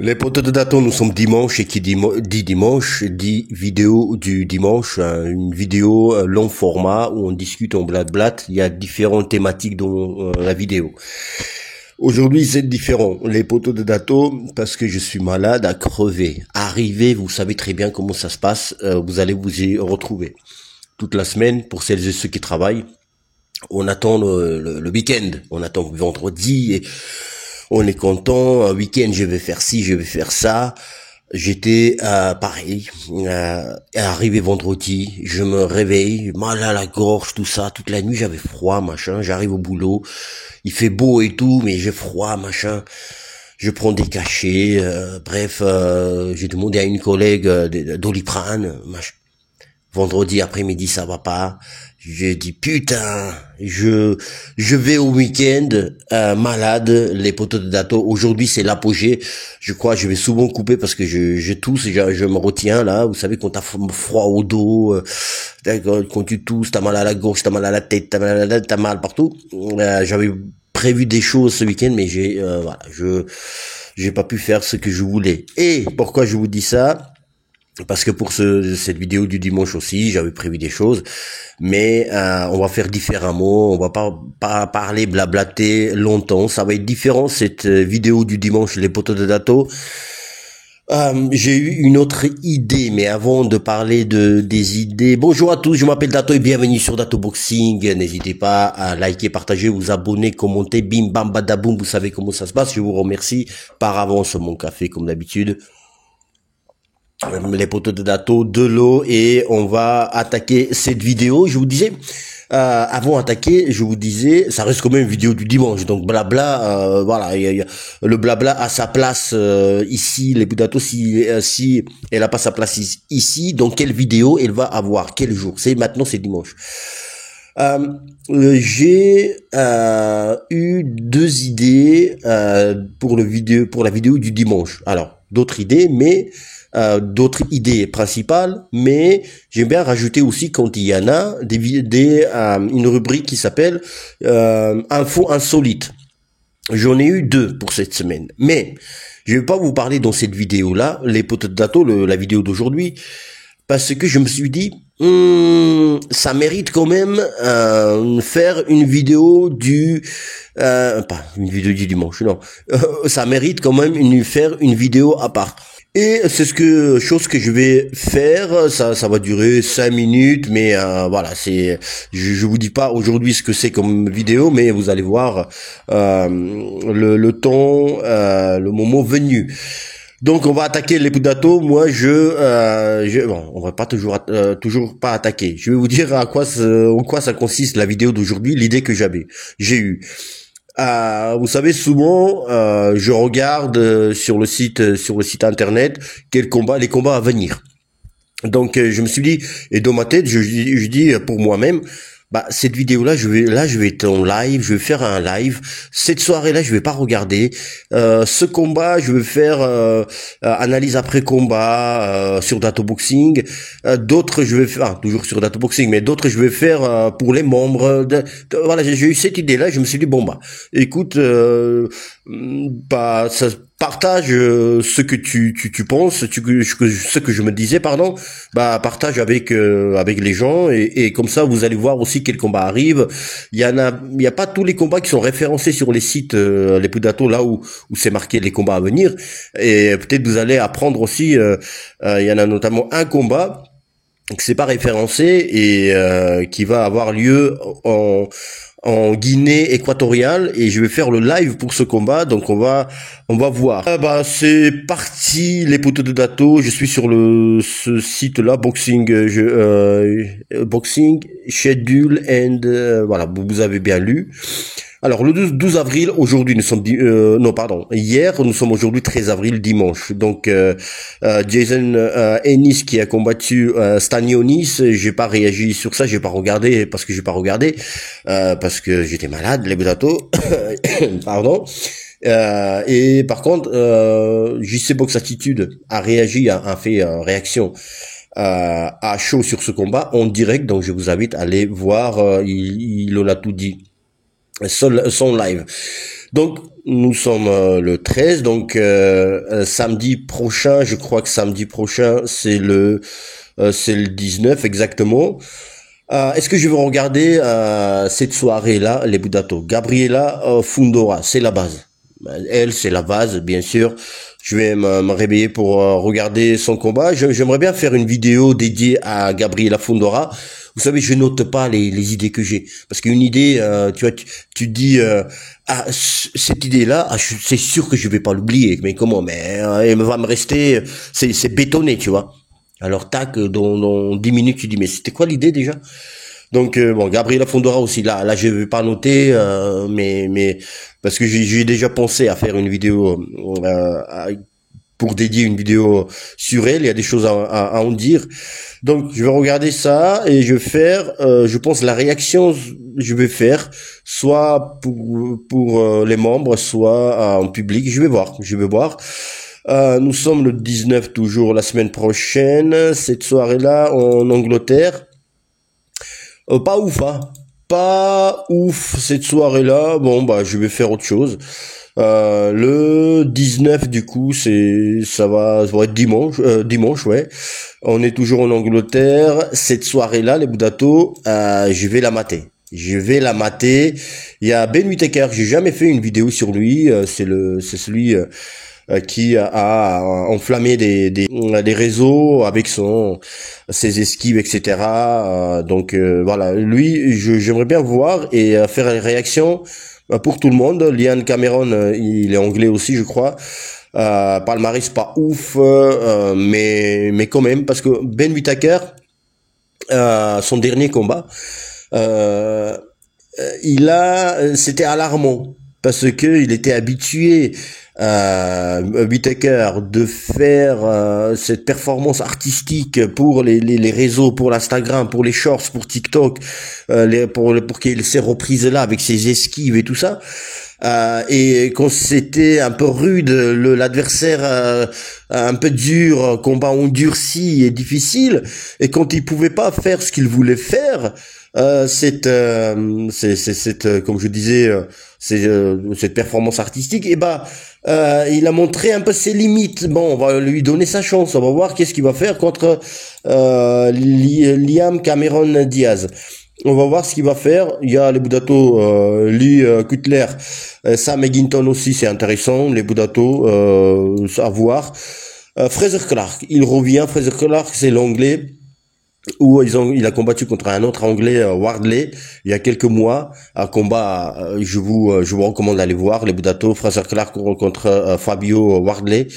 Les potes de Dato, nous sommes dimanche et qui dit dimanche dit vidéo du dimanche, une vidéo long format où on discute, on blablate. Il y a différentes thématiques dans la vidéo. Aujourd'hui, c'est différent. Les potes de Dato, parce que je suis malade à crever. Arrivez, vous savez très bien comment ça se passe. Vous allez vous y retrouver toute la semaine pour celles et ceux qui travaillent. On attend le week-end, on attend vendredi et on est content. Un week-end, je vais faire ci, je vais faire ça. J'étais pareil, arrivé vendredi, je me réveille, mal à la gorge, tout ça, toute la nuit j'avais froid, machin, j'arrive au boulot, il fait beau et tout, mais j'ai froid, machin, je prends des cachets, bref, j'ai demandé à une collègue Doliprane, machin. Vendredi après-midi, ça va pas. J'ai dit putain, je vais au week-end malade, les poteaux de Dato. Aujourd'hui, c'est l'apogée. Je crois, je vais souvent couper parce que je tousse, je me retiens là. Vous savez quand t'as froid au dos, quand tu tousses, t'as mal à la gorge, t'as mal à la tête, t'as mal partout. J'avais prévu des choses ce week-end, mais voilà, j'ai pas pu faire ce que je voulais. Et pourquoi je vous dis ça? Parce que pour cette vidéo du dimanche aussi, j'avais prévu des choses, mais on va faire différemment. On va pas parler blablater longtemps. Ça va être différent cette vidéo du dimanche, les poteaux de Dato. J'ai eu une autre idée, mais avant de parler des idées, bonjour à tous, je m'appelle Dato et bienvenue sur Dato Boxing. N'hésitez pas à liker, partager, vous abonner, commenter, bim bam badaboum. Vous savez comment ça se passe. Je vous remercie par avance mon café comme d'habitude. Les poteaux de Dato, de l'eau, et on va attaquer cette vidéo. Je vous disais, avant d'attaquer, je vous disais, ça reste quand même une vidéo du dimanche, donc blabla, voilà, le blabla a sa place ici. Les Dato, si elle a pas sa place ici, donc quelle vidéo elle va avoir, quel jour? C'est dimanche. J'ai eu deux idées pour la vidéo du dimanche. Alors d'autres idées, mais d'autres idées principales, mais j'aime bien rajouter aussi quand il y en a une rubrique qui s'appelle info insolite. J'en ai eu deux pour cette semaine, mais je vais pas vous parler dans cette vidéo-là, les potes de Dato, la vidéo d'aujourd'hui, parce que je me suis dit, ça mérite quand même faire une vidéo pas une vidéo du dimanche, non, ça mérite quand même faire une vidéo à part. Et c'est chose que je vais faire. Ça va durer 5 minutes, mais voilà, je vous dis pas aujourd'hui ce que c'est comme vidéo, mais vous allez voir le temps, le moment venu. Donc on va attaquer les Dato. Moi bon, on va pas toujours pas attaquer. Je vais vous dire en quoi ça consiste la vidéo d'aujourd'hui, l'idée que j'ai eu. Vous savez, souvent, je regarde sur le site internet les combats à venir. Donc, je me suis dit, et dans ma tête, je dis pour moi-même, bah cette vidéo-là, je vais être en live, je vais faire un live. Cette soirée-là, je vais pas regarder. Ce combat, je vais faire analyse après combat sur Dato Boxing. D'autres, je vais faire toujours sur Dato Boxing, mais d'autres, je vais faire pour les membres. Voilà, j'ai eu cette idée-là. Je me suis dit bon bah, écoute, bah ça. Partage ce que tu penses, ce que je me disais, pardon. Bah partage avec les gens et comme ça vous allez voir aussi quels combats arrivent. Il y a pas tous les combats qui sont référencés sur les sites les Dato là où c'est marqué les combats à venir. Et peut-être vous allez apprendre aussi. Il y en a notamment un combat que c'est pas référencé et qui va avoir lieu en Guinée équatoriale et je vais faire le live pour ce combat, donc on va voir. Bah c'est parti les poteaux de Dato, je suis sur ce site là Boxing Boxing Schedule and voilà, vous avez bien lu. Alors le 12 avril, aujourd'hui nous sommes non pardon, hier nous sommes aujourd'hui 13 avril dimanche. Donc Jason Ennis qui a combattu Stanionis, j'ai pas réagi sur ça, j'ai pas regardé parce que j'étais malade, les Dato. Pardon. Et par contre JC Box Attitude a réagi, a fait réaction à chaud sur ce combat en direct, donc je vous invite à aller voir, il en a tout dit. son live. Donc nous sommes le 13, donc samedi prochain, je crois que samedi prochain c'est le 19 exactement. Est-ce que je vais regarder cette soirée-là, les Budato? Gabriela Fundora, c'est la base. Elle, c'est la base, bien sûr. Je vais me réveiller pour regarder son combat. J'aimerais bien faire une vidéo dédiée à Gabriela Fundora. Vous savez, je note pas les idées que j'ai. Parce qu'une idée, tu vois, tu dis, cette idée-là, c'est sûr que je vais pas l'oublier. Mais comment? Mais elle va me rester, c'est bétonné, tu vois. Alors, tac, dans 10 minutes, tu dis, mais c'était quoi l'idée déjà? Donc bon, Gabriela Fondora aussi là je vais pas noter mais parce que j'ai déjà pensé à faire une vidéo pour dédier une vidéo sur elle, il y a des choses à en dire. Donc je vais regarder ça et je vais faire je pense la réaction je vais faire soit pour les membres soit en public, je vais voir. Nous sommes le 19 toujours la semaine prochaine, cette soirée-là en Angleterre. Pas ouf, hein. Pas ouf cette soirée-là. Bon, bah, je vais faire autre chose. Le 19, du coup, ça va être dimanche, ouais. On est toujours en Angleterre. Cette soirée-là, les Budato, je vais la mater. Je vais la mater. Il y a Ben Whittaker. J'ai jamais fait une vidéo sur lui. C'est celui qui a enflammé des réseaux avec ses esquives, etc. Donc voilà, lui, j'aimerais bien voir et faire une réaction pour tout le monde. Liam Cameron, il est anglais aussi, je crois. Palmarès pas ouf, mais quand même, parce que Ben Whittaker, son dernier combat, euh, c'était alarmant parce que il était habitué Whittaker de faire cette performance artistique pour les réseaux, pour l'Instagram, pour les shorts, pour TikTok, pour qu'il ait ces reprises là avec ses esquives et tout ça. Et quand c'était un peu rude, l'adversaire un peu dur, combat endurci et difficile, et quand il pouvait pas faire ce qu'il voulait faire, comme je disais, cette performance artistique, et il a montré un peu ses limites. Bon, on va lui donner sa chance. On va voir qu'est-ce qu'il va faire contre Liam Cameron Diaz. On va voir ce qu'il va faire. Il y a les Budato, Lee Cutler, Sam Eggington aussi, c'est intéressant. Les Budato, à voir. Fraser Clark, il revient. Fraser Clark, c'est l'anglais où il a combattu contre un autre anglais, Wardley, il y a quelques mois. Un combat, je vous recommande d'aller voir. Les Budato, Fraser Clark contre Fabio Wardley.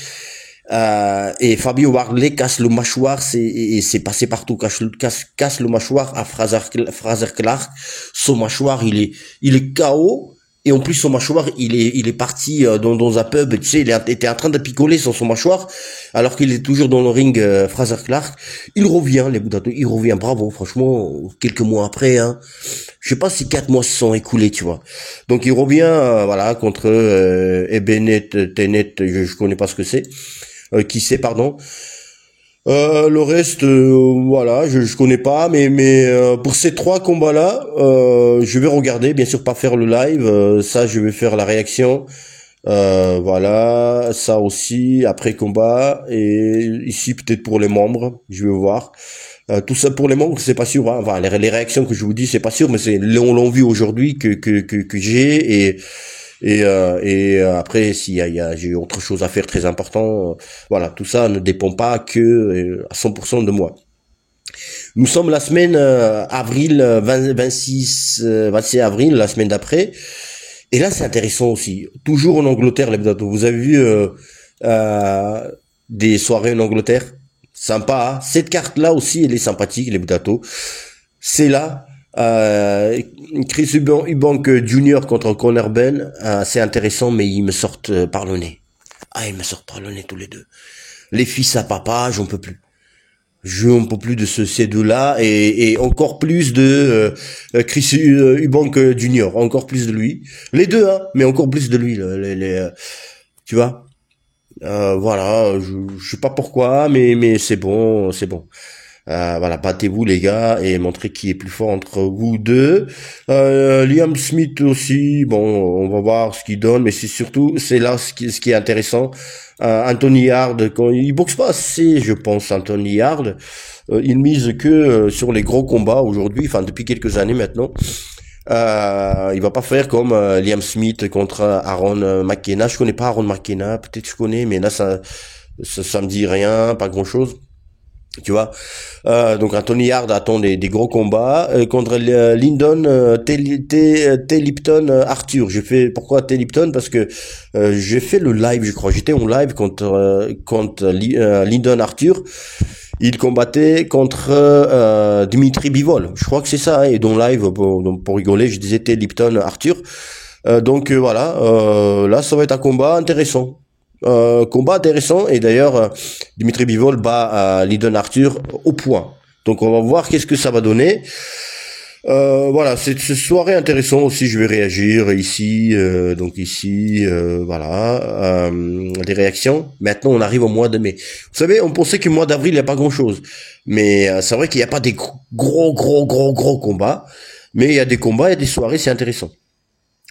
Et Fabio Wardley casse le mâchoire, c'est passé partout, casse le mâchoire à Fraser Clark. Son mâchoire, il est KO. Et en plus, son mâchoire, il est parti dans un pub, tu sais, il était en train de picoler sur son mâchoire, alors qu'il est toujours dans le ring, Fraser Clark. Il revient, les Budato, il revient, bravo, franchement, quelques mois après, hein. Je sais pas si 4 mois se sont écoulés, tu vois. Donc, il revient, voilà, contre Ebenet Tenet, je connais pas ce que c'est. Qui sait, pardon. Le reste, voilà, je connais pas, mais pour ces 3 combats-là, je vais regarder, bien sûr pas faire le live, ça je vais faire la réaction, voilà, ça aussi après combat et ici peut-être pour les membres, je vais voir. Tout ça pour les membres, c'est pas sûr. Hein. Enfin, les réactions que je vous dis, c'est pas sûr, mais on l'a vu aujourd'hui que j'ai et après j'ai autre chose à faire très important, voilà, tout ça ne dépend pas que à 100% de moi. Nous sommes la semaine avril 26 avril, la semaine d'après, et là c'est intéressant aussi, toujours en Angleterre les Budato. Vous avez vu des soirées en Angleterre, sympa, hein. Cette carte là aussi elle est sympathique les Budato. C'est là Chris Eubank Jr. contre Conor Ben, c'est intéressant, mais ils me sortent par le nez. Ah, ils me sortent par le nez tous les deux. Les fils à papa, j'en peux plus. J'en peux plus de ces deux-là, et encore plus de Chris Eubank Jr. Encore plus de lui. Les deux, hein, mais encore plus de lui. Tu vois. Voilà, je sais pas pourquoi, mais c'est bon, c'est bon. Voilà, battez-vous les gars et montrez qui est plus fort entre vous deux. Liam Smith aussi, bon, on va voir ce qu'il donne, mais c'est surtout, c'est là ce qui est intéressant. Anthony Hard, quand il boxe pas assez, je pense, Anthony Hard, il mise que sur les gros combats aujourd'hui, enfin depuis quelques années maintenant. Il va pas faire comme Liam Smith contre Aaron McKenna. Je connais pas Aaron McKenna, peut-être je connais, mais là ça me dit rien, pas grand chose. Tu vois, donc Anthony Hard attend des gros combats contre Lyndon T. Lipton Arthur. Pourquoi T. Lipton? Parce que j'ai fait le live, je crois. J'étais en live contre Lyndon Arthur. Il combattait contre Dimitri Bivol. Je crois que c'est ça. Et dans live, pour rigoler, je disais T. Lipton Arthur. Donc voilà, là ça va être un combat intéressant. Combat intéressant, et d'ailleurs Dimitri Bivol bat Lyndon Arthur au point. Donc on va voir qu'est-ce que ça va donner. Voilà, c'est cette soirée intéressant aussi. Je vais réagir ici, donc ici, voilà, les réactions. Maintenant, on arrive au mois de mai. Vous savez, on pensait que le mois d'avril il n'y a pas grand-chose, mais c'est vrai qu'il n'y a pas des gros combats, mais il y a des combats, il y a des soirées, c'est intéressant.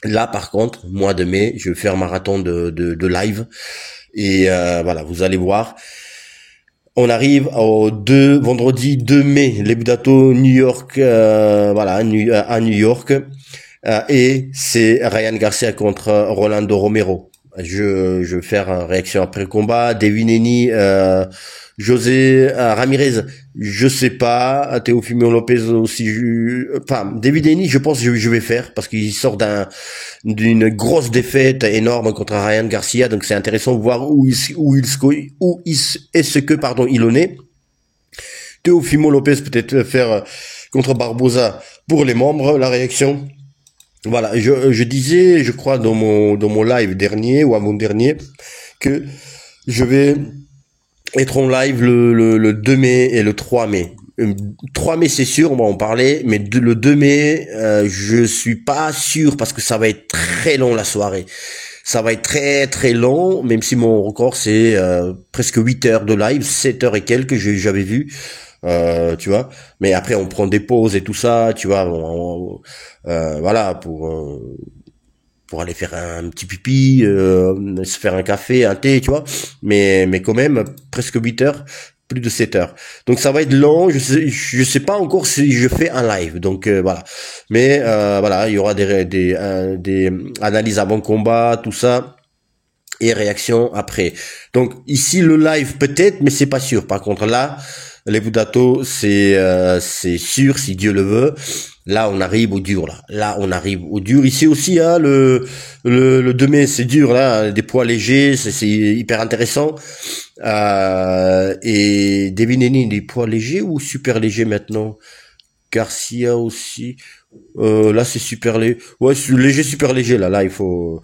Là, par contre, mois de mai, je vais faire marathon de live. Et voilà, vous allez voir. On arrive au vendredi 2 mai, Lebudato New York, voilà, à New York. Et c'est Ryan Garcia contre Rolando Romero. Je vais faire une réaction après le combat. Devineni, José Ramirez, je sais pas. Teofimo Lopez aussi. Enfin, Devineni, je pense que je vais faire parce qu'il sort d'une grosse défaite énorme contre Ryan Garcia. Donc c'est intéressant de voir où est-ce que il en est. Teofimo Lopez peut-être faire contre Barboza pour les membres, la réaction. Voilà, je disais, je crois dans mon live dernier ou avant-dernier que je vais être en live le 2 mai et le 3 mai. 3 mai c'est sûr, on va en parler, mais le 2 mai, je suis pas sûr parce que ça va être très long la soirée. Ça va être très très long, même si mon record c'est presque 8 heures de live, 7 heures et quelques, j'avais vu. Tu vois, mais après on prend des pauses et tout ça, tu vois, voilà, pour aller faire un petit pipi, se faire un café, un thé, tu vois, mais quand même presque 8 heures, plus de 7 heures. Donc ça va être long, je sais pas encore si je fais un live, donc voilà. Mais voilà, il y aura des analyses avant combat, tout ça, et réactions après. Donc ici le live peut-être, mais c'est pas sûr. Par contre là, Lebudato, c'est sûr si Dieu le veut. Là, on arrive au dur, là. Là, on arrive au dur. Ici aussi, hein, le 2 mai, c'est dur, là. Des poids légers, c'est hyper intéressant. Et Devineni, des poids légers ou super légers maintenant? Garcia aussi. Là, c'est super léger. Ouais, léger, super léger, là. Là, il faut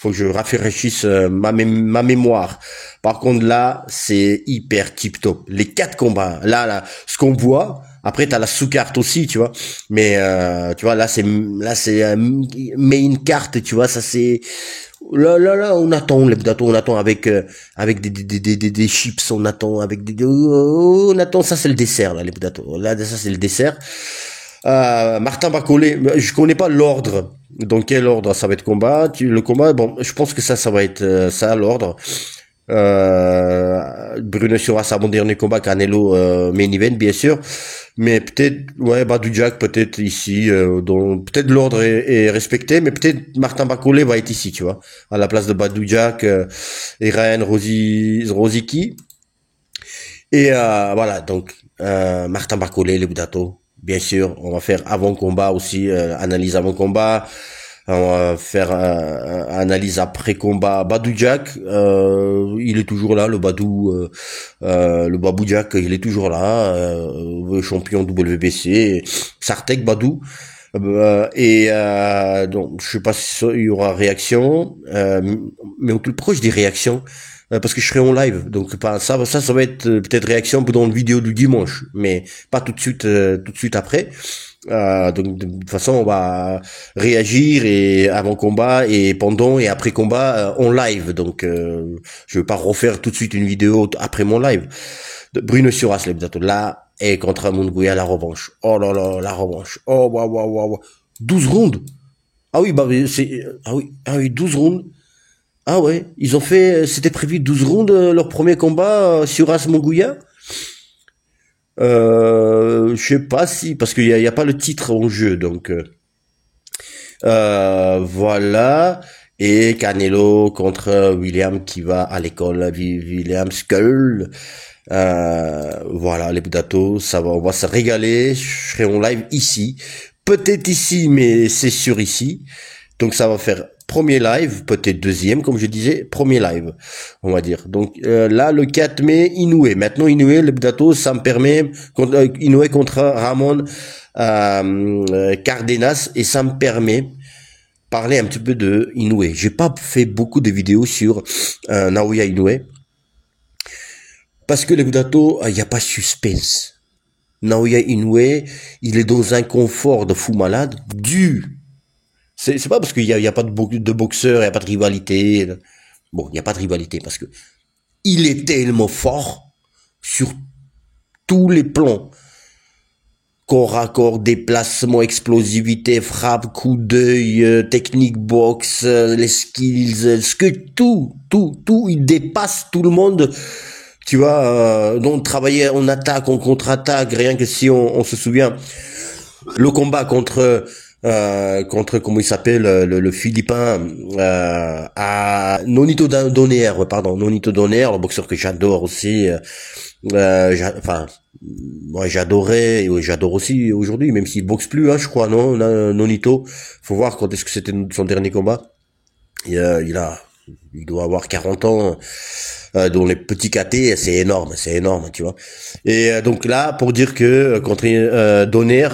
que je rafraîchisse ma mémoire. Par contre, là, c'est hyper tip top. Les 4 combats, là, ce qu'on voit. Après, t'as la sous-carte aussi, tu vois. Mais tu vois, là, c'est main carte, tu vois. Ça, c'est là, on attend on attend avec des chips, on attend avec on attend. Ça, c'est le dessert, là, les Budato. Là, ça, c'est le dessert. Martin Bacolé, je connais pas l'ordre. Dans quel ordre ça va être combat? Le combat, bon, je pense que ça va être ça l'ordre. Bruno Suras à mon dernier combat, Canelo main event bien sûr, mais peut-être ouais Badou Jack peut-être ici, donc peut-être l'ordre est respecté, mais peut-être Martin Bacolé va être ici, tu vois, à la place de Badou Jack et Ryan Rosicky. Et voilà, donc Martin Bacolé, le Budato. Bien sûr, on va faire avant combat aussi, analyse avant combat. On va faire analyse après combat. Badou Jack, il est toujours là, le Badou Jack, il est toujours là, champion WBC, Sartek Badou. Donc je sais pas si il y aura réaction, mais au plus proche des réactions. Parce que je serai en live, donc ça va être peut-être réaction dans une vidéo du dimanche, mais pas tout de suite après. Donc de toute façon on va réagir et avant combat et pendant et après combat en live. Donc je vais pas refaire tout de suite une vidéo après mon live. Bruno Suras, là Et contre Munguia, la revanche. Oh là là, la revanche. Oh, waouh, waouh, waouh. 12 rounds. Ah oui, bah, ah oui, 12 rounds. Ah ouais, ils ont fait, c'était prévu 12 rounds, leur premier combat sur As Munguia. Je sais pas si, parce qu'il y a pas le titre en jeu, donc, voilà. Et Canelo contre William qui va à l'école William Skull. Voilà, les Budato, ça va, on va se régaler. Je serai en live ici, peut-être ici, mais c'est sûr ici. Donc ça va faire premier live, peut-être deuxième, comme je disais, premier live, on va dire. Donc là, le 4 mai, Inoue. Maintenant, Inoue, les Budato, ça me permet, Inoue contre Ramon Cardenas, et ça me permet parler un petit peu de Inoue. J'ai pas fait beaucoup de vidéos sur Naoya Inoue. Parce que les Budato, il n'y a pas de suspense. Naoya Inoue, il est dans un confort de fou malade, c'est pas parce qu'il y a pas de boxeur, il n'y a pas de rivalité. Bon, il n'y a pas de rivalité parce que il est tellement fort sur tous les plans. Corps à corps, déplacement, explosivité, frappe, coup d'œil, technique boxe, les skills, ce que tout, il dépasse tout le monde. Tu vois, donc travailler en attaque, en contre-attaque, rien que si on se souvient, le combat contre comment il s'appelle, le Philippin, à Nonito Donaire, Nonito Donaire, le boxeur que j'adore aussi, enfin, moi j'adorais, et j'adore aussi aujourd'hui, même s'il boxe plus, hein, je crois, non, Nonito, faut voir quand est-ce que c'était son dernier combat, il doit avoir 40 ans, dont les petits KT, c'est énorme, tu vois. Et donc là, pour dire que contre Donner,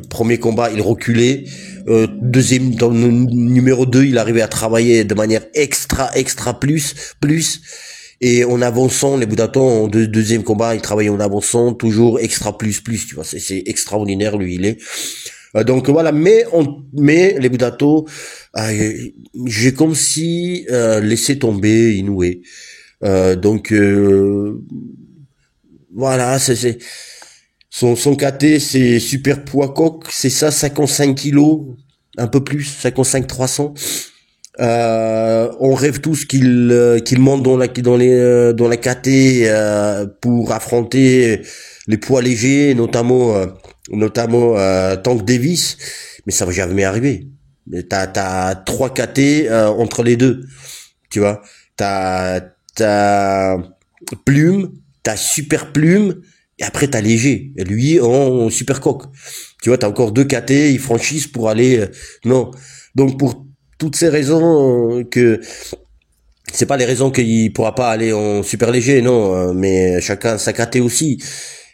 premier combat, il reculait. Deuxième, dans le numéro 2, il arrivait à travailler de manière extra plus. Et en avançant, les Budaton, en deuxième combat, il travaillait en avançant, toujours extra plus, tu vois. C'est extraordinaire, lui, il est. Donc voilà, mais les Budato, j'ai comme si laissé tomber Inoue. Donc voilà, c'est son KT, c'est super poids coq, c'est ça, 55 kilos, un peu plus, 55 300. On rêve tous qu'il monte dans la KT pour affronter les poids légers, notamment Tank Davis, mais ça va jamais arriver. T'as 3 KT entre les deux, tu vois. T'as Plume, t'as Super Plume, et après t'as Léger. Et lui en Super Coq. Tu vois, t'as encore 2 KT, ils franchissent pour aller. Non. Donc pour toutes ces raisons que c'est pas les raisons qu'il pourra pas aller en super léger, non, mais chacun sa KT aussi.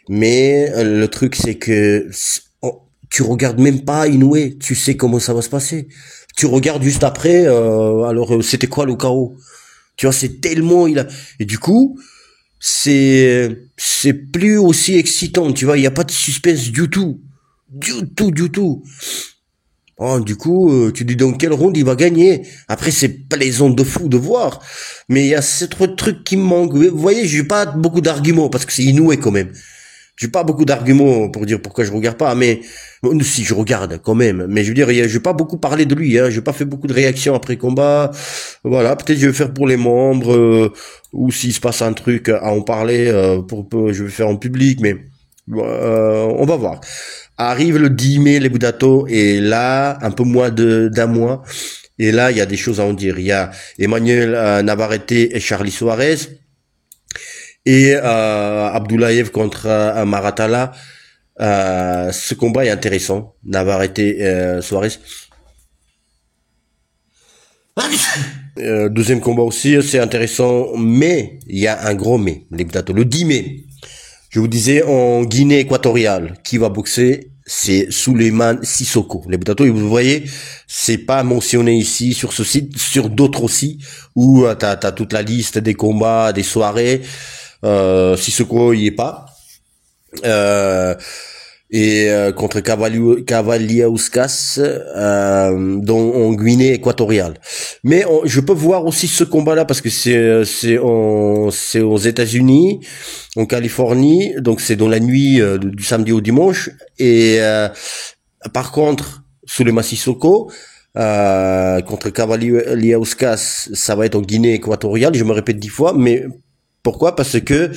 Mais le truc c'est que tu regardes même pas Inoue, tu sais comment ça va se passer. Tu regardes juste après, alors c'était quoi le KO? Tu vois, c'est tellement et du coup, c'est plus aussi excitant, tu vois, il y a pas de suspense du tout. Du tout. Oh, du coup, tu dis dans quelle ronde il va gagner. Après, c'est plaisant de fou de voir. Mais il y a ce truc qui me manque. Vous voyez, j'ai pas beaucoup d'arguments parce que c'est Inoue quand même. J'ai pas beaucoup d'arguments pour dire pourquoi je regarde pas, mais si je regarde quand même. Mais je veux dire, je vais pas beaucoup parler de lui. J'ai pas fait beaucoup de réactions après combat. Voilà, peut-être je vais faire pour les membres ou s'il se passe un truc à en parler, je vais faire en public, mais on va voir. Arrive le 10 mai les Budato et là un peu moins d'un mois et là il y a des choses à en dire. Il y a Emmanuel Navarrete et Charlie Suarez et Abdoulayev contre Maratala. Ce combat est intéressant. Navarrete Suarez. Deuxième combat aussi, c'est intéressant, mais il y a un gros mais, les Budato. Le 10 mai, je vous disais, en Guinée équatoriale, qui va boxer, c'est Souleymane Sissoko. Les Budato, vous voyez, c'est pas mentionné ici sur ce site, sur d'autres aussi, où t'as toute la liste des combats, des soirées. Sissoko, il y est pas. et contre Cavaliauskas en Guinée équatoriale. Mais je peux voir aussi ce combat-là parce que c'est aux États-Unis, en Californie, donc c'est dans la nuit du samedi au dimanche. Et par contre, Souleymane Sissoko contre Cavaliauskas, ça va être en Guinée équatoriale. Je me répète 10 fois, mais pourquoi? Parce que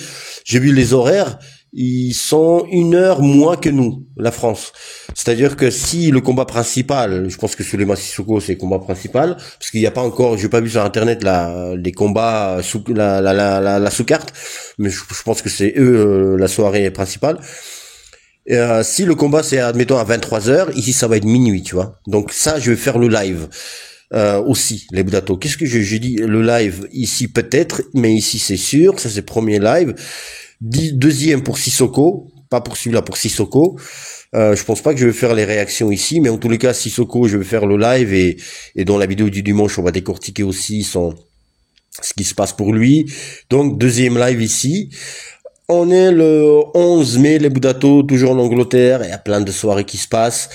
j'ai vu les horaires. Ils sont 1 heure moins que nous, la France. C'est-à-dire que si le combat principal, je pense que Souleymane Sissoko c'est le combat principal, parce qu'il n'y a pas encore, j'ai pas vu sur internet les combats sous la sous-carte, mais je pense que c'est eux la soirée principale. Si le combat c'est admettons à 23h, ici ça va être minuit, tu vois. Donc ça je vais faire le live. Aussi les Budato. Qu'est-ce que j'ai dit? Le live ici peut-être, mais ici c'est sûr, ça c'est premier live. Deuxième pour Sissoko, pas pour celui-là, pour Sissoko. Je pense pas que je vais faire les réactions ici, mais en tous les cas, Sissoko, je vais faire le live et dans la vidéo du dimanche, on va décortiquer aussi ce qui se passe pour lui. Donc, deuxième live ici. On est le 11 mai, les Budato, toujours en Angleterre. Il y a plein de soirées qui se passent.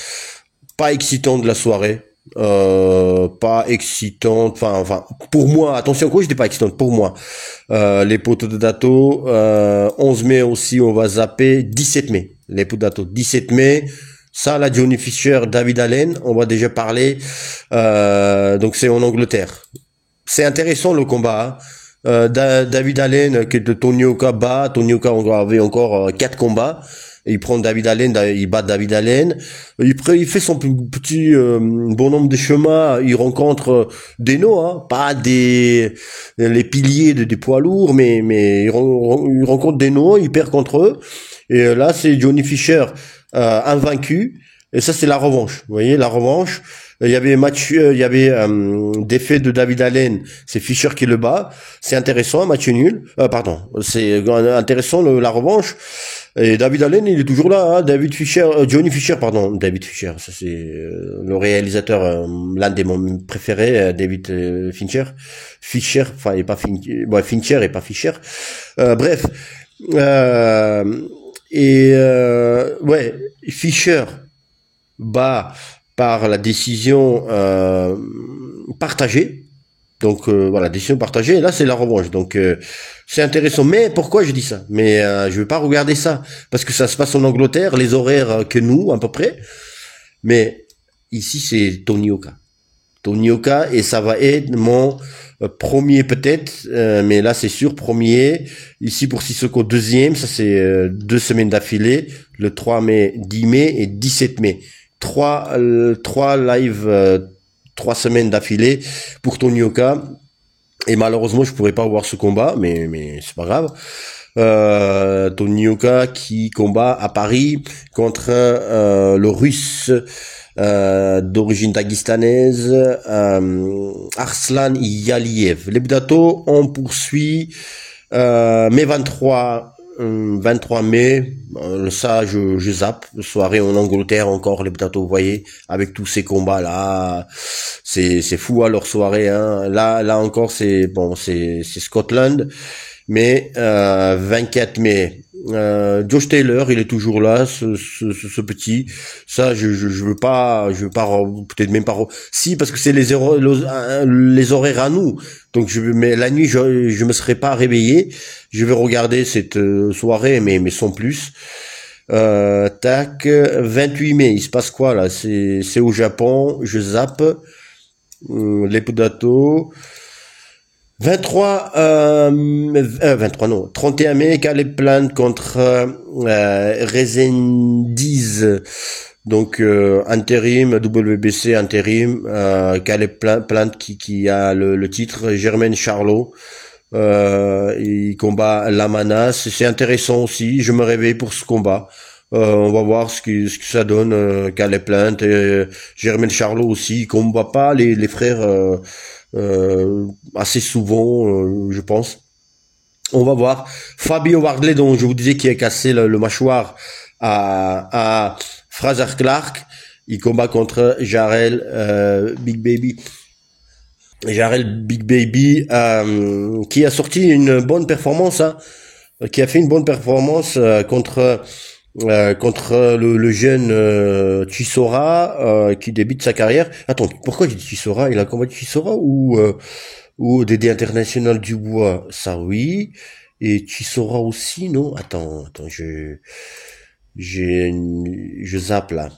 Pas excitant de la soirée. Pas excitante, enfin pour moi, attention, quoi, je dis pas excitante pour moi. Les poteaux de Dato, 11 mai aussi, on va zapper. 17 mai, les poteaux de Dato, 17 mai. Ça, la Johnny Fisher, David Allen, on va déjà parler. Donc c'est en Angleterre. C'est intéressant le combat. David Allen que de Tony Oka bat. Tony Oka avait encore 4 combats. Il prend David Allen, il bat David Allen. Il fait son petit bonhomme de chemin. Il rencontre des hein, pas les piliers des poids lourds, mais il rencontre des il perd contre eux. Et là, c'est Johnny Fisher invaincu. Et ça, c'est la revanche. Vous voyez, la revanche. Il y avait défait de David Allen, c'est Fischer qui le bat. C'est intéressant, un match nul. C'est intéressant la revanche. Et David Allen, il est toujours là. Hein. Johnny Fisher, David Fisher. Ça c'est le réalisateur, l'un des mon préférés, David Fincher. Fischer, enfin, et pas Fincher, Fincher et pas Fischer. Bref. Fischer bat par la décision partagée. Donc voilà, décision partagée. Et là, c'est la revanche. Donc c'est intéressant. Mais pourquoi je dis ça? Mais je vais pas regarder ça parce que ça se passe en Angleterre, les horaires que nous à peu près. Mais ici, c'est Tony Oka. Tony Oka et ça va être mon premier peut-être, mais là c'est sûr premier. Ici pour Sissoko deuxième, ça c'est 2 semaines d'affilée, le 3 mai, 10 mai et 17 mai. 3 live 3 semaines d'affilée pour Tony Oka. Et malheureusement, je pourrais pas voir ce combat, mais c'est pas grave. Tony Oka qui combat à Paris contre le Russe d'origine dagestanaise Arslan Yaliev. Les Budato, on poursuit mai 23 mai, ça je zappe, soirée en Angleterre encore, les Budato, vous voyez, avec tous ces combats là, c'est fou à leur soirée, hein. Là encore c'est Scotland, mais 24 mai. Josh Taylor, il est toujours là, ce petit. Ça, je veux pas, peut-être même pas. Si, parce que c'est les horaires à nous. Donc mais la nuit, je me serais pas réveillé. Je vais regarder cette soirée, mais sans plus. 28 mai, il se passe quoi là? C'est au Japon. Je zappe les Budato. 31 mai, Caleb Plant contre Rezendiz, donc intérim, WBC intérim, Caleb Plant qui a le titre, Jermaine Charlo, il combat Lamanas, c'est intéressant aussi, je me réveille pour ce combat. On va voir ce que ça donne, Caleb Plant, Jermaine Charlo aussi, il combat pas les frères assez souvent, je pense. On va voir. Fabio Wardley, dont je vous disais qu'il a cassé le mâchoire à Fraser Clark, il combat contre Jarrell Big Baby. Jarrell Big Baby qui a sorti une bonne performance, hein, qui a fait une bonne performance contre contre le jeune Chisora qui débute sa carrière. Attends, pourquoi j'ai dit Chisora? Il a combattu Chisora ou Dédé International Dubois? Ça oui. Et Chisora aussi, non? Attends, je zappe là.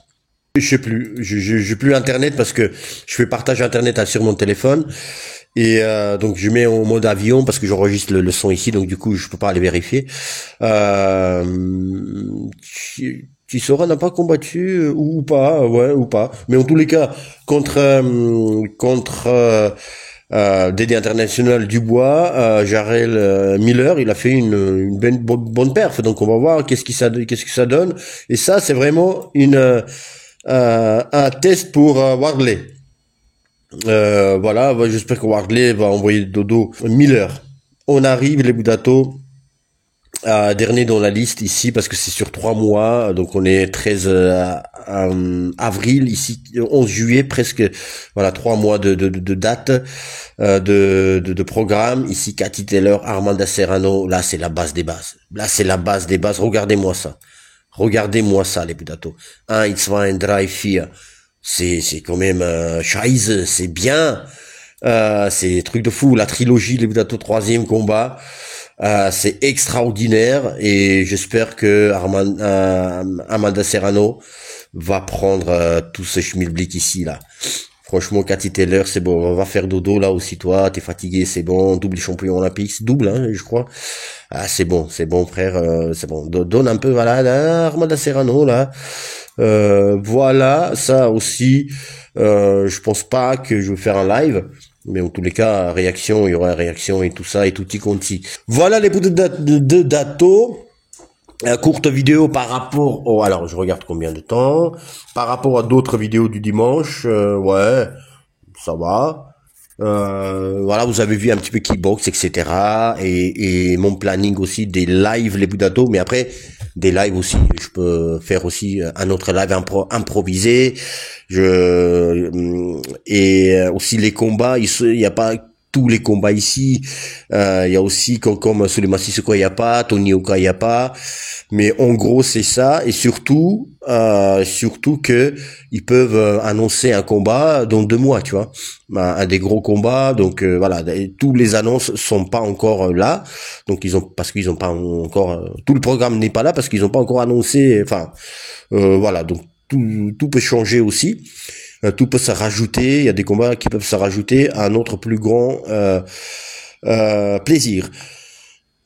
Je sais plus, j'ai plus internet parce que je fais partage internet sur mon téléphone et donc je mets en mode avion parce que j'enregistre le son ici, donc du coup je peux pas aller vérifier. Euh, Chisora n'a pas combattu ou pas, ouais ou pas, mais en tous les cas contre Dédé International Dubois, Jarrell Miller, il a fait une bonne perf, donc on va voir qu'est-ce que ça donne. Et ça c'est vraiment un test pour Wardley. Voilà, j'espère que Wardley va envoyer dodo Miller. On arrive les Boudato dernier dans la liste ici parce que c'est sur 3 mois, donc on est 13 avril ici, 11 juillet presque, voilà 3 mois de date de programme ici. Cathy Taylor, Armanda Serrano, là c'est la base des bases, regardez-moi ça les Boudato. 1, 2, 3, 4, c'est quand même Scheiße, c'est bien, c'est truc de fou, la trilogie les Boudato, 3e combat. C'est extraordinaire et j'espère que Amanda Serrano va prendre tout ce schmilblick ici là. Franchement, Cathy Taylor, c'est bon, on va faire dodo là aussi toi, t'es fatigué, c'est bon, double champion olympique, c'est double hein, je crois. Ah c'est bon frère, c'est bon. Donne un peu voilà, là, Armanda Serrano là. Voilà, ça aussi, je pense pas que je vais faire un live. Mais en tous les cas, réaction, il y aura une réaction et tout ça, et tutti quanti. Voilà les bouts de dato. Courte vidéo par rapport au... Alors, je regarde combien de temps. Par rapport à d'autres vidéos du dimanche, ouais, ça va. Voilà, vous avez vu un petit peu kickbox, etc. Et mon planning aussi des lives les Boudato, mais après des lives aussi. Je peux faire aussi un autre live improvisé. Et aussi les combats. Il y a pas tous les combats ici. Il y a aussi comme Souleymane Sissoko, il y a pas, Tony Oka, il y a pas. Mais en gros, c'est ça. Et surtout que ils peuvent annoncer un combat dans 2 mois, tu vois, un des gros combats. Donc voilà, tous les annonces sont pas encore là. Donc parce qu'ils ont pas encore tout le programme n'est pas là parce qu'ils ont pas encore annoncé. Enfin voilà, donc tout peut changer aussi. Tout peut se rajouter. Il y a des combats qui peuvent se rajouter à un autre plus grand plaisir.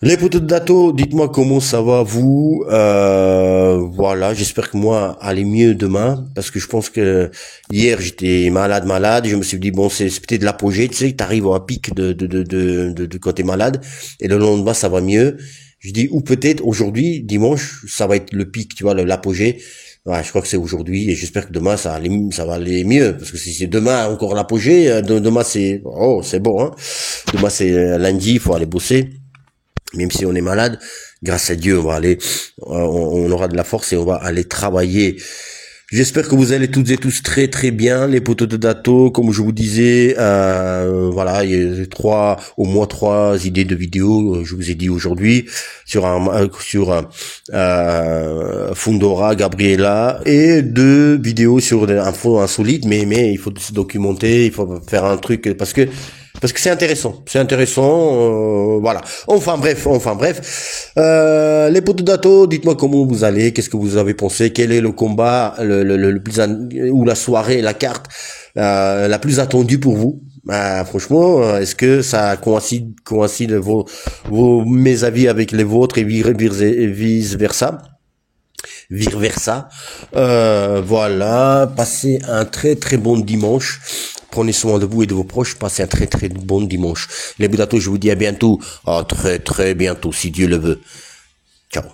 Les potos de dato, dites-moi comment ça va vous. Voilà, j'espère que moi aller mieux demain parce que je pense que hier j'étais malade. Je me suis dit bon c'est peut-être de l'apogée, tu sais, t'arrives à un pic de quand t'es malade et le lendemain ça va mieux. Je dis ou peut-être aujourd'hui dimanche ça va être le pic, tu vois, l'apogée. Ouais, je crois que c'est aujourd'hui et j'espère que demain ça va aller mieux parce que si c'est demain encore l'apogée, demain c'est bon hein. Demain c'est lundi, il faut aller bosser. Même si on est malade, grâce à Dieu, on va aller, on aura de la force et on va aller travailler. J'espère que vous allez toutes et tous très très bien, les potos de dato. Comme je vous disais, voilà, il y a au moins 3 idées de vidéos. Je vous ai dit aujourd'hui sur Fundora, Gabriela et 2 vidéos sur un fond insolite. Mais il faut se documenter, il faut faire un truc parce que c'est intéressant, voilà. Enfin bref. Les potos dato, dites-moi comment vous allez, qu'est-ce que vous avez pensé, quel est le combat, le plus ou la soirée, la carte la plus attendue pour vous. Franchement, est-ce que ça coïncide mes avis avec les vôtres et vice versa? Voilà, passez un très très bon dimanche. Prenez soin de vous et de vos proches. Passez un très très bon dimanche. Les Boudato, je vous dis à bientôt. À très très bientôt, si Dieu le veut. Ciao.